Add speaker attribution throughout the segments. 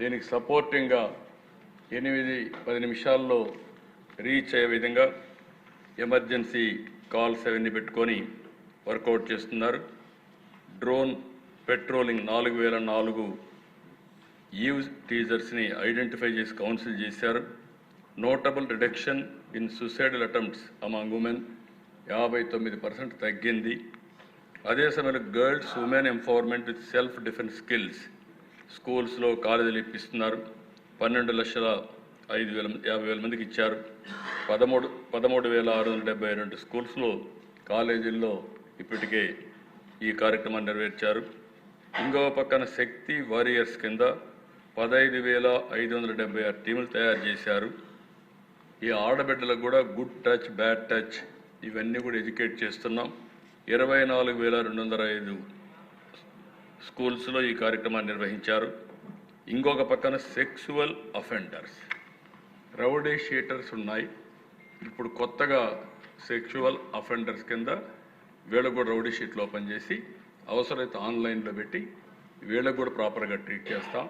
Speaker 1: దీనికి సపోర్టింగ్గా 8-10 నిమిషాల్లో రీచ్ అయ్యే విధంగా ఎమర్జెన్సీ కాల్స్ అవన్నీ పెట్టుకొని వర్కౌట్ చేస్తున్నారు. డ్రోన్ పెట్రోలింగ్ 4004 ఈవ్ టీజర్స్ని ఐడెంటిఫై చేసి కౌన్సిల్ చేశారు. Notable reduction in suicidal attempts among women 59% తగ్గింది. అదే సమయంలో girls women empowerment with self defence skills స్కూల్స్లో కాలేజీలు ఇప్పిస్తున్నారు. 12,50,000 మందికి ఇచ్చారు. 13,672 స్కూల్స్లో కాలేజీల్లో ఇప్పటికే ఈ కార్యక్రమాన్ని నెరవేర్చారు. ఇంకో పక్కన శక్తి వారియర్స్ కింద 15,576 టీములు తయారు చేశారు. ఈ ఆడబిడ్డలకు కూడా గుడ్ టచ్ బ్యాడ్ టచ్ ఇవన్నీ కూడా ఎడ్యుకేట్ చేస్తున్నాం. 24,205 స్కూల్స్లో ఈ కార్యక్రమాన్ని నిర్వహించారు. ఇంకొక పక్కన సెక్సువల్ అఫెండర్స్ రౌడీ షీటర్స్ ఉన్నాయి. ఇప్పుడు కొత్తగా సెక్సువల్ అఫెండర్స్ కింద వీళ్ళకు కూడా రౌడీ షీట్లు ఓపెన్ చేసి అవసరమైతే ఆన్లైన్లో పెట్టి వీళ్ళకు కూడా ప్రాపర్గా ట్రీట్ చేస్తాం.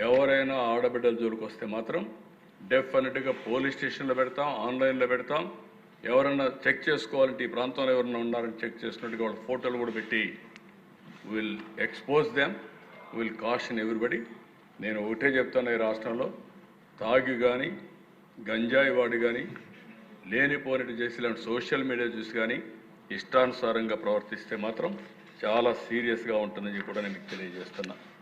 Speaker 1: ఎవరైనా ఆడబిడ్డల జోలికి వస్తే మాత్రం డెఫినెట్గా పోలీస్ స్టేషన్లో పెడతాం, ఆన్లైన్లో పెడతాం. ఎవరన్నా చెక్ చేసుకోవాలంటే ఈ ప్రాంతంలో ఎవరన్నా ఉన్నారని చెక్ చేసినట్టుగా వాళ్ళ ఫోటోలు కూడా పెట్టి will expose them, will caution everybody. నేను ఒకటే చెప్తాను, ఈ రాష్ట్రంలో తాగి కానీ గంజాయి వాడి కానీ లేనిపోయినట్టు చేసి ఇలాంటి సోషల్ మీడియా చూసి కానీ ఇష్టానుసారంగా ప్రవర్తిస్తే మాత్రం చాలా సీరియస్గా ఉంటుందని కూడా నేను మీకు తెలియజేస్తున్నా.